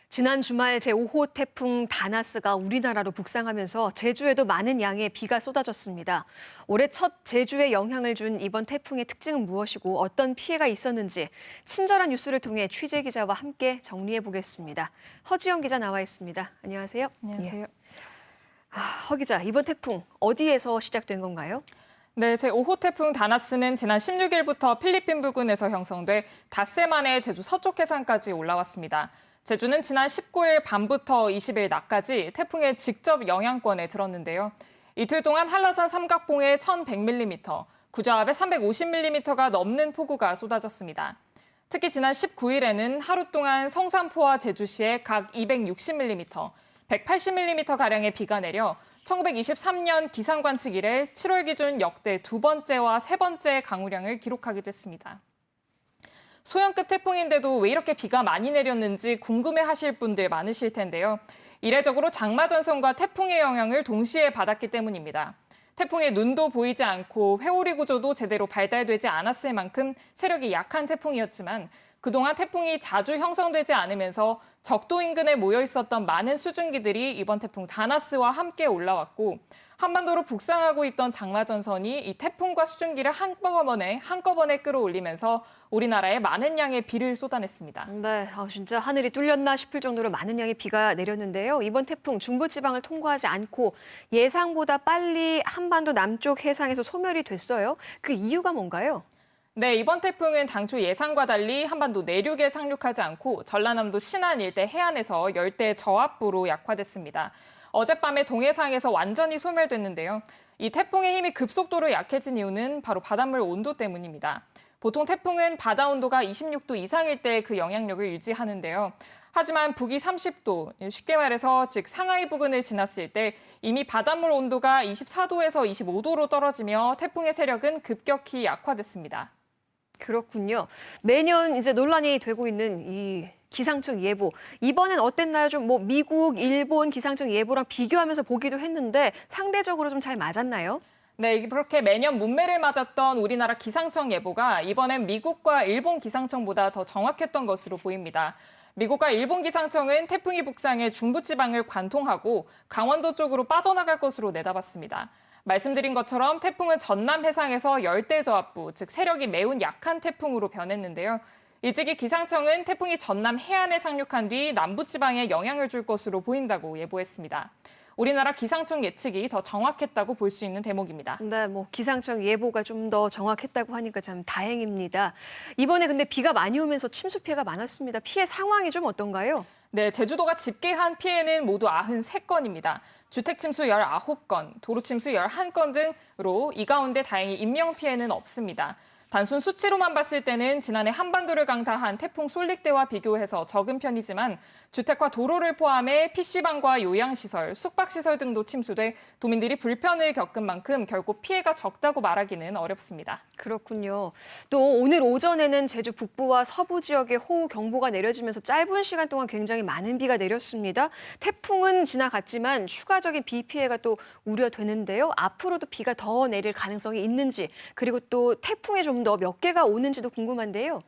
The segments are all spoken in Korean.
지난 주말 제5호 태풍 다나스가 우리나라로 북상하면서 제주에도 많은 양의 비가 쏟아졌습니다. 올해 첫 제주에 영향을 준 이번 태풍의 특징은 무엇이고 어떤 피해가 있었는지 친절한 뉴스를 통해 취재 기자와 함께 정리해 보겠습니다. 허지영 기자 나와 있습니다. 안녕하세요. 안녕하세요. 허 기자, 이번 태풍 어디에서 시작된 건가요? 네, 제5호 태풍 다나스는 지난 16일부터 필리핀 부근에서 형성돼 닷새 만에 제주 서쪽 해상까지 올라왔습니다. 제주는 지난 19일 밤부터 20일 낮까지 태풍의 직접 영향권에 들었는데요. 이틀 동안 한라산 삼각봉에 1,100mm, 구좌합에 350mm가 넘는 폭우가 쏟아졌습니다. 특히 지난 19일에는 하루 동안 성산포와 제주시에 각 260mm, 180mm가량의 비가 내려 1923년 기상관측 이래 7월 기준 역대 두 번째와 세 번째 강우량을 기록하기도 했습니다. 소형급 태풍인데도 왜 이렇게 비가 많이 내렸는지 궁금해하실 분들 많으실 텐데요. 이례적으로 장마 전선과 태풍의 영향을 동시에 받았기 때문입니다. 태풍의 눈도 보이지 않고 회오리 구조도 제대로 발달되지 않았을 만큼 세력이 약한 태풍이었지만 그동안 태풍이 자주 형성되지 않으면서 적도 인근에 모여 있었던 많은 수증기들이 이번 태풍 다나스와 함께 올라왔고 한반도로 북상하고 있던 장마 전선이 이 태풍과 수증기를 한꺼번에 끌어올리면서 우리나라에 많은 양의 비를 쏟아냈습니다. 네, 진짜 하늘이 뚫렸나 싶을 정도로 많은 양의 비가 내렸는데요. 이번 태풍 중부지방을 통과하지 않고 예상보다 빨리 한반도 남쪽 해상에서 소멸이 됐어요. 그 이유가 뭔가요? 네, 이번 태풍은 당초 예상과 달리 한반도 내륙에 상륙하지 않고 전라남도 신안 일대 해안에서 열대 저압부로 약화됐습니다. 어젯밤에 동해상에서 완전히 소멸됐는데요. 이 태풍의 힘이 급속도로 약해진 이유는 바로 바닷물 온도 때문입니다. 보통 태풍은 바다 온도가 26도 이상일 때 그 영향력을 유지하는데요. 하지만 북위 30도, 쉽게 말해서 즉 상하이 부근을 지났을 때 이미 바닷물 온도가 24도에서 25도로 떨어지며 태풍의 세력은 급격히 약화됐습니다. 그렇군요. 매년 이제 논란이 되고 있는 이 기상청 예보. 이번엔 어땠나요? 좀 미국, 일본 기상청 예보랑 비교하면서 보기도 했는데 상대적으로 좀 잘 맞았나요? 네, 그렇게 매년 문매를 맞았던 우리나라 기상청 예보가 이번엔 미국과 일본 기상청보다 더 정확했던 것으로 보입니다. 미국과 일본 기상청은 태풍이 북상해 중부지방을 관통하고 강원도 쪽으로 빠져나갈 것으로 내다봤습니다. 말씀드린 것처럼 태풍은 전남 해상에서 열대저압부, 즉 세력이 매우 약한 태풍으로 변했는데요. 일찍이 기상청은 태풍이 전남 해안에 상륙한 뒤 남부지방에 영향을 줄 것으로 보인다고 예보했습니다. 우리나라 기상청 예측이 더 정확했다고 볼 수 있는 대목입니다. 네, 기상청 예보가 좀 더 정확했다고 하니까 참 다행입니다. 이번에 근데 비가 많이 오면서 침수 피해가 많았습니다. 피해 상황이 좀 어떤가요? 네, 제주도가 집계한 피해는 모두 93건입니다. 주택 침수 19건, 도로 침수 11건 등으로 이 가운데 다행히 인명 피해는 없습니다. 단순 수치로만 봤을 때는 지난해 한반도를 강타한 태풍 솔릭대와 비교해서 적은 편이지만 주택과 도로를 포함해 PC방과 요양시설, 숙박시설 등도 침수돼 도민들이 불편을 겪은 만큼 결국 피해가 적다고 말하기는 어렵습니다. 그렇군요. 또 오늘 오전에는 제주 북부와 서부 지역에 호우 경보가 내려지면서 짧은 시간 동안 굉장히 많은 비가 내렸습니다. 태풍은 지나갔지만 추가적인 비 피해가 또 우려되는데요. 앞으로도 비가 더 내릴 가능성이 있는지 그리고 또 태풍이 좀 더 몇 개가 오는지도 궁금한데요.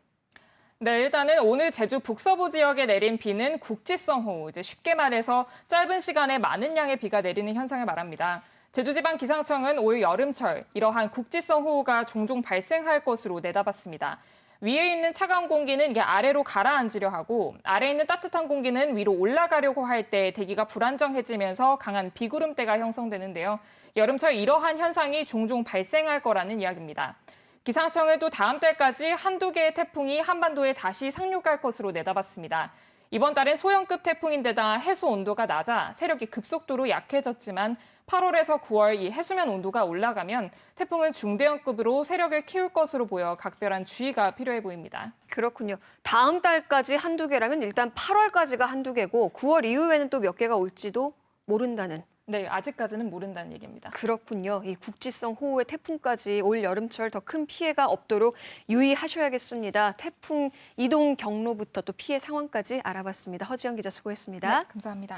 네, 일단은 오늘 제주 북서부 지역에 내린 비는 국지성 호우, 쉽게 말해서 짧은 시간에 많은 양의 비가 내리는 현상을 말합니다. 제주지방기상청은 올 여름철 이러한 국지성 호우가 종종 발생할 것으로 내다봤습니다. 위에 있는 차가운 공기는 아래로 가라앉으려 하고 아래에 있는 따뜻한 공기는 위로 올라가려고 할 때 대기가 불안정해지면서 강한 비구름대가 형성되는데요. 여름철 이러한 현상이 종종 발생할 거라는 이야기입니다. 기상청은 또 다음 달까지 한두 개의 태풍이 한반도에 다시 상륙할 것으로 내다봤습니다. 이번 달엔 소형급 태풍인데다 해수 온도가 낮아 세력이 급속도로 약해졌지만 8월에서 9월 이 해수면 온도가 올라가면 태풍은 중대형급으로 세력을 키울 것으로 보여 각별한 주의가 필요해 보입니다. 그렇군요. 다음 달까지 한두 개라면 일단 8월까지가 한두 개고 9월 이후에는 또 몇 개가 올지도 모른다는. 네, 아직까지는 모른다는 얘기입니다. 그렇군요. 이 국지성 호우의 태풍까지 올 여름철 더 큰 피해가 없도록 유의하셔야겠습니다. 태풍 이동 경로부터 또 피해 상황까지 알아봤습니다. 허지영 기자 수고했습니다. 네, 감사합니다.